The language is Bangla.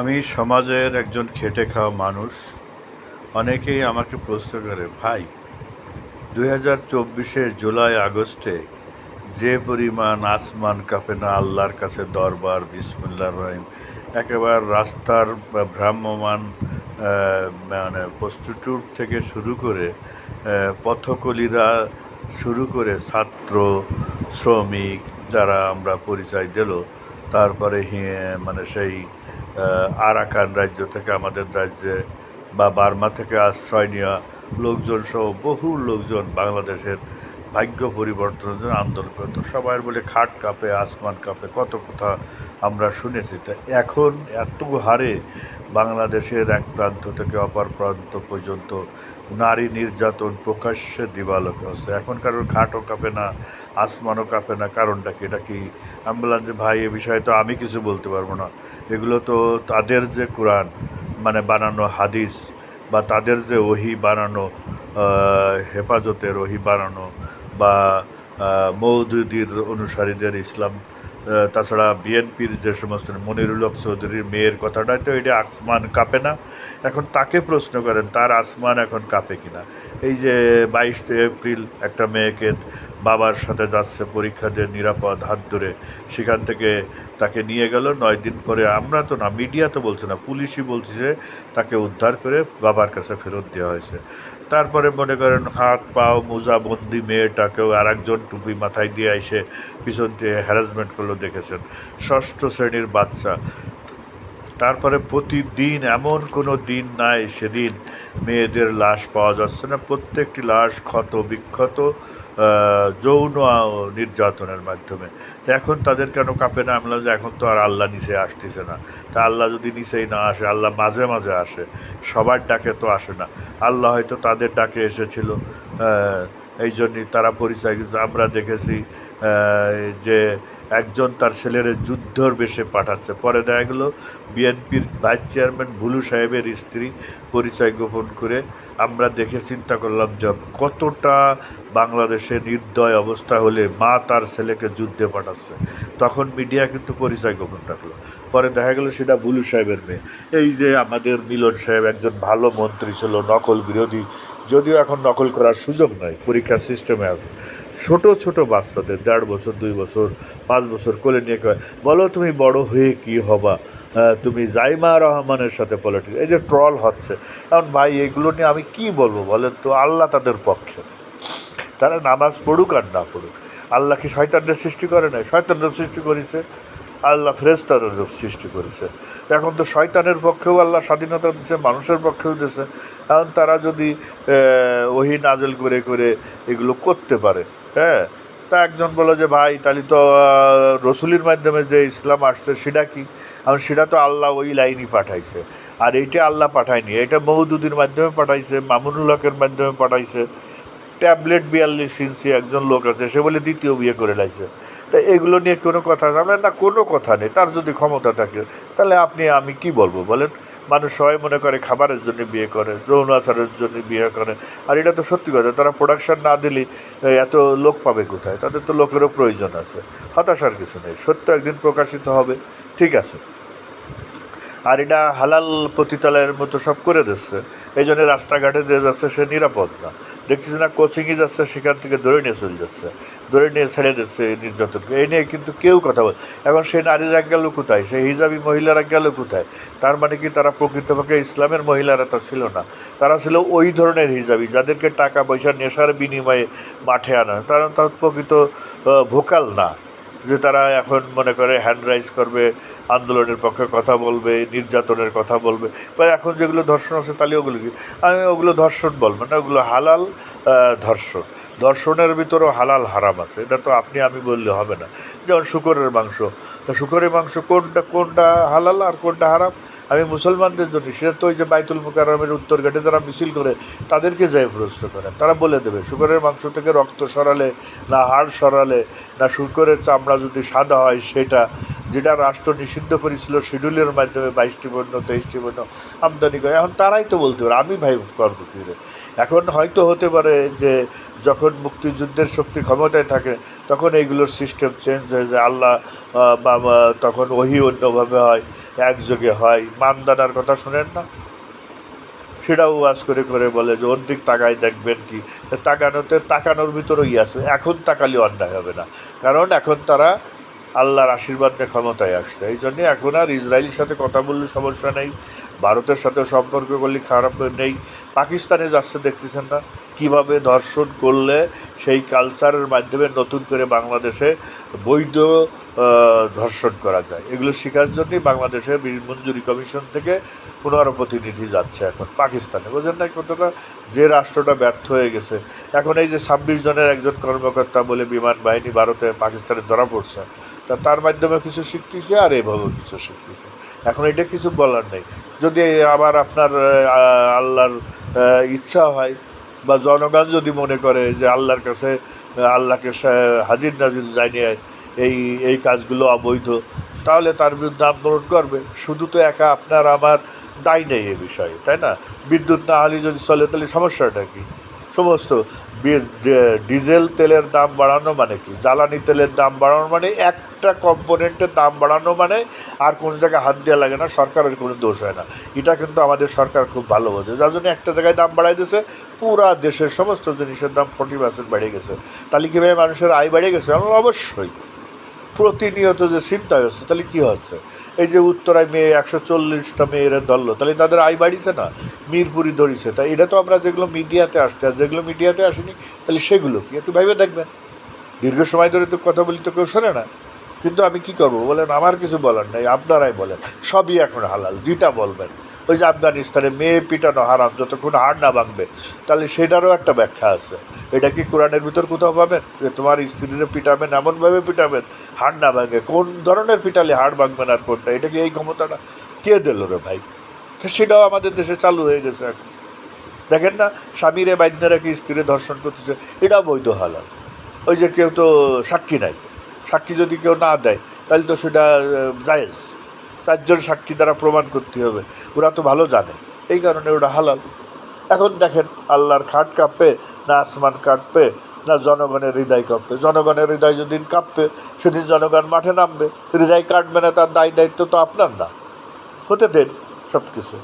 আমি সমাজের একজন খেটে খাওয়া মানুষ। অনেকেই আমাকে প্রশ্ন করে, ভাই 2024-এর জুলাই আগস্টে যে পরিমাণ আসমান কাঁপে না, আল্লাহর কাছে দরবার বিসমিল্লাহির রহিম, একেবারে রাস্তার ভ্রাম্যমান মানে প্রস্টিটিউট থেকে শুরু করে পথকলিরা শুরু করে ছাত্র শ্রমিক যারা আমরা পরিচয় দিল, তারপরে মানে সেই আরাকান রাজ্য থেকে আমাদের রাজ্যে বা বার্মা থেকে আশ্রয় নেওয়া লোকজন সহ বহু লোকজন বাংলাদেশের ভাগ্য পরিবর্তনের জন্য আন্দোলন করতো। সবাই বলে খাট কাঁপে, আসমান কাঁপে, কত কথা আমরা শুনেছি। তা এখন এত হারে বাংলাদেশের এক প্রান্ত থেকে অপর প্রান্ত পর্যন্ত নারী নির্যাতন প্রকাশ্যে দিবালোকে হচ্ছে। এখন কারোর খাটও কাঁপে না, আসমানও কাঁপে না। কারণটা কি? এটা কি? আমি বললাম যে ভাই, এ বিষয়ে তো আমি কিছু বলতে পারবো না। এগুলো তো তাদের যে কোরআন মানে বানানো হাদিস, বা তাদের যে ওহি বানানো হেফাজতের ওহি বানানো, বা মৌদুদির অনুসারীদের ইসলাম, তাছাড়া বিএনপির যে সমস্ত মনিরুল হক চৌধুরীর মেয়ের কথাটাই তো এটা আসমান কাঁপে না। এখন তাকে প্রশ্ন করেন তার আসমান এখন কাঁপে কিনা। এই যে 22 এপ্রিল একটা মেয়েকে বাবার সাথে যাচ্ছে পরীক্ষা দিয়ে নিরাপদ হাত ধরে, সেখান থেকে তাকে নিয়ে গেল। 9 দিন পরে, আমরা তো না, মিডিয়া তো বলছে না, পুলিশই বলছে যে তাকে উদ্ধার করে বাবার কাছে ফেরত দেওয়া হয়েছে। তারপরে মনে করেন হাত পাও মোজাবন্দি মেয়েটাকেও আর একজন টুপি মাথায় দিয়ে এসে পিছন দিয়ে হ্যারাসমেন্ট করলো, দেখেছেন, 6ষ্ঠ শ্রেণীর বাচ্চা। তারপরে প্রতিদিন এমন কোনো দিন নাই সেদিন মেয়েদের লাশ পাওয়া যাচ্ছে না। প্রত্যেকটি লাশ ক্ষত বিক্ষত যৌন নির্যাতনের মাধ্যমে। তো এখন তাদের কেন কাঁপে না? আমরা যে এখন তো আর আল্লাহ নিচে আসতেছে না। তা আল্লাহ যদি নিচেই না আসে, আল্লাহ মাঝে মাঝে আসে, সবার ডাকে তো আসে না। আল্লাহ হয়তো তাদের ডাকে এসেছিল, এই জন্যই তারা পরিচয়। আমরা দেখেছি যে একজন তার ছেলের যুদ্ধর বেশে পাঠাচ্ছে, পরে দেখা গেল বিএনপির ভাইস চেয়ারম্যান ভুলু সাহেবের স্ত্রী পরিচয় গোপন করে। আমরা দেখে চিন্তা করলাম যে কতটা বাংলাদেশে নির্দয় অবস্থা হলে মা তার ছেলেকে যুদ্ধে পাঠাচ্ছে, তখন মিডিয়া কিন্তু পরিচয় গোপন রাখলো। পরে দেখা গেল সেটা ভুলু সাহেবের মেয়ে। এই যে আমাদের মিলন সাহেব একজন ভালো মন্ত্রী ছিল, নকল বিরোধী, যদিও এখন নকল করার সুযোগ নয় পরীক্ষার সিস্টেমে। এখন ছোট ছোট বাচ্চাদের 1.5 বছর 2 বছর 5 বছর কোলে নিয়ে কয়, বলো তুমি বড় হয়ে কি হবা, তুমি জাইমা রহমানের সাথে পলিটিক্স, এই যে ট্রল হচ্ছে। কারণ ভাই এগুলো নিয়ে আমি কি বলবো বলেন তো? আল্লাহ তাদের পক্ষে, তারা নামাজ পড়ুক আর না পড়ুক। আল্লাহ কি শয়তানদের সৃষ্টি করে নাই? শয়তানদের সৃষ্টি করেছে। আল্লাহ ফেরেশতাদের সৃষ্টি করেছে। এখন তো শয়তানের পক্ষেও আল্লাহ স্বাধীনতা দিচ্ছে, মানুষের পক্ষেও দিচ্ছে। এখন তারা যদি ওহী নাজেল করে করে এগুলো করতে পারে, হ্যাঁ, তা একজন বলে যে ভাই তাহলে তো রসুলের মাধ্যমে যে ইসলাম আসছে সেটা কি? এখন সেটা তো আল্লাহ ওই লাইনই পাঠাইছে, আর এইটা আল্লাহ পাঠায়নি। এটা মওদুদির মাধ্যমে পাঠাইছে, মামুনুল হকের মাধ্যমে পাঠাইছে। ট্যাবলেট 42 ইঞ্চি একজন লোক আছে, সে বলে দ্বিতীয় বিয়ে করে লাইছে। তা এগুলো নিয়ে কোনো কথা যাবে না, কোনো কথা নেই। তার যদি ক্ষমতা থাকে তাহলে আমি কি বলবো বলেন? মানুষ সবাই মনে করে খাবারের জন্য বিয়ে করে, যৌন আচারের জন্য বিয়ে করে। আর এটা তো সত্যি কথা, তারা প্রোডাকশান না দিলে এত লোক পাবে কোথায়? তাদের তো লোকেরও প্রয়োজন আছে। হতাশার কিছু নেই, সত্য একদিন প্রকাশিত হবে, ঠিক আছে। আর এটা হালাল পতিতালয়ের মতো সব করে দিচ্ছে। এই জন্য রাস্তাঘাটে যে যাচ্ছে সে নিরাপদ না। দেখতেছি না, কোচিংয়ে যাচ্ছে, সেখান থেকে ধরে নিয়ে চলে যাচ্ছে, ধরে নিয়ে ছেড়ে দিচ্ছে নির্যাতনকে। এই নিয়ে কিন্তু কেউ কথা বলে। এখন সেই নারীরা গেল কোথায়? সেই হিজাবি মহিলারা গেল কোথায়? তার মানে কি তারা প্রকৃতপক্ষে ইসলামের মহিলারা তো ছিল না, তারা ছিল ওই ধরনের হিজাবি যাদেরকে টাকা পয়সা নেশার বিনিময়ে মাঠে আনা। তারা তার প্রকৃত ভোকাল না, যে তারা এখন মনে করে হ্যান্ড রাইজ করবে, আন্দোলনের পক্ষে কথা বলবে, নির্যাতনের কথা বলবে। বা এখন যেগুলো ধর্ষণ আছে তাহলে ওগুলো কি? আমি ওগুলো ধর্ষণ বলবো না, ওগুলো হালাল ধর্ষণ। ধর্ষণের ভিতরেও হালাল হারাম আছে, এটা তো আমি বললে হবে না। যেমন শুকরের মাংস, তো শুকরের মাংস কোনটা কোনটা হালাল আর কোনটা হারাম? আমি মুসলমানদের জন্য, সেটা তো ওই যে বাইতুল মুকাররমের উত্তর গেটে যারা মিছিল করে তাদেরকে যাই প্রশ্ন করেন, তারা বলে দেবে শুকরের মাংস থেকে রক্ত সরালে, না হাড় সরালে, না শুকরের চামড়া যদি সাদা হয় সেটা, যেটা রাষ্ট্র নিষিদ্ধ করেছিল শিডিউলের মাধ্যমে 22টি পণ্য 23টি পণ্য আমদানি করে, এখন তারাই তো বলতে পারে, আমি ভাই করবো কী রে। এখন হয়তো হতে পারে যে যখন মুক্তিযুদ্ধের শক্তি ক্ষমতায় থাকে তখন এইগুলোর সিস্টেম চেঞ্জ হয়ে যায়, আল্লাহ বা তখন ওহি অন্যভাবে হয়, একযোগে হয়। মানদানার কথা শোনেন না, সেটাও ওয়াজ করে করে বলে যে ওর দিক তাকায় দেখবেন কি, তাকানোর ভিতরেই আছে। এখন তাকালে অন্যায় হবে না, কারণ এখন তারা আল্লাহর আশীর্বাদ নিয়ে ক্ষমতায় আসছে। এই জন্যে এখন আর ইসরায়েলের সাথে কথা বললে সমস্যা নেই, ভারতের সাথে সম্পর্ক করলে খারাপ নেই। পাকিস্তানে যাচ্ছে দেখতেছেন না কীভাবে ধর্ষণ করলে সেই কালচারের মাধ্যমে নতুন করে বাংলাদেশে বৈধ ধর্ষণ করা যায়, এগুলো শেখার জন্যই বাংলাদেশে মঞ্জুরি কমিশন থেকে 15 প্রতিনিধি যাচ্ছে এখন পাকিস্তানে। বোঝেন না কতটা যে রাষ্ট্রটা ব্যর্থ হয়ে গেছে। এখন এই যে 26 জনের একজন কর্মকর্তা বলে বিমান বাহিনী ভারতে পাকিস্তানে ধরা পড়ছে, তার মাধ্যমে কিছু শিখতেছে আর এভাবেও কিছু শিখতেছে। এখন এটা কিছু বলার নেই। যদি আবার আপনার আল্লাহর ইচ্ছা হয় বা জনগণ যদি মনে করে যে আল্লাহর কাছে আল্লাহকে হাজির নাজির জানিয়ে এই কাজগুলো অবৈধ, তাহলে তার বিরুদ্ধে আন্দোলন করবে। শুধু তো একা আপনার আমার দায় নেই এ বিষয়ে, তাই না? বিদ্যুৎ না হলে যদি চলে তাহলে সমস্যাটা কী? সমস্ত ডিজেল তেলের দাম বাড়ানো মানে কি, জ্বালানি তেলের দাম বাড়ানো মানে একটা কম্পোনেন্টের দাম বাড়ানো মানে আর কোনো জায়গায় হাত দেওয়া লাগে না, সরকারের কোনো দোষ হয় না। এটা কিন্তু আমাদের সরকার খুব ভালো বোঝে, যার জন্য একটা জায়গায় দাম বাড়াই দিয়েছে, পুরা দেশের সমস্ত জিনিসের দাম 40% বেড়ে গেছে। তাহলে কীভাবে মানুষের আয় বেড়ে গেছে? অবশ্যই প্রতিনিয়ত যে চিন্তা হচ্ছে, তাহলে কী হচ্ছে? এই যে উত্তরায় মেয়ে 140টা মেয়েরা ধরলো, তাহলে তাদের আয় বাড়িছে না? মিরপুরি ধরিছে, তাই এটা তো আমরা যেগুলো মিডিয়াতে আসছে, আর যেগুলো মিডিয়াতে আসেনি তাহলে সেগুলো কি একটু ভাইবে দেখবেন। দীর্ঘ সময় ধরে তো কথা বলি তো কেউ শোনে না, কিন্তু আমি কি করবো বলেন? আমার কিছু বলার নাই, আপনারাই বলেন। সবই এখন হালাল, যেটা বলবেন। ওই যে আফগানিস্তানে মেয়ে পিটানো হারাম, যতক্ষণ হাড় না ভাঙবে, তাহলে সেটারও একটা ব্যাখ্যা আছে। এটা কি কোরআনের ভিতর কোথাও পাবেন যে তোমার স্ত্রীরে পিটাবেন, এমনভাবে পিটাবেন হাড় না ভাঙে? কোন ধরনের পিটালে হাড় ভাঙবেন আর কোনটা? এটা কি এই ক্ষমতাটা কে দিল রে ভাই? সেটাও আমাদের দেশে চালু হয়ে গেছে এখন। দেখেন না, স্বামীরে বাইন্দারা কি স্ত্রীরে ধর্ষণ করতেছে, এটা বৈধ হালাল। ওই যে কেউ তো সাক্ষী নাই, সাক্ষী যদি কেউ না দেয় তাহলে তো সেটা জায়েজ। 4 জন সাক্ষী দ্বারা প্রমাণ করতে হবে, ওরা তো ভালো জানে, এই কারণে ওটা হালাল। এখন দেখেন আল্লাহর খাট কাঁপবে না আসমান কাঁপবে না জনগণের হৃদয় কাঁপবে? জনগণের হৃদয় যেদিন কাঁপবে সেদিন জনগণ মাঠে নামবে। হৃদয় কাটবে না, তার দায়িত্ব তো আপনার না। হতে দেন সব কিছু।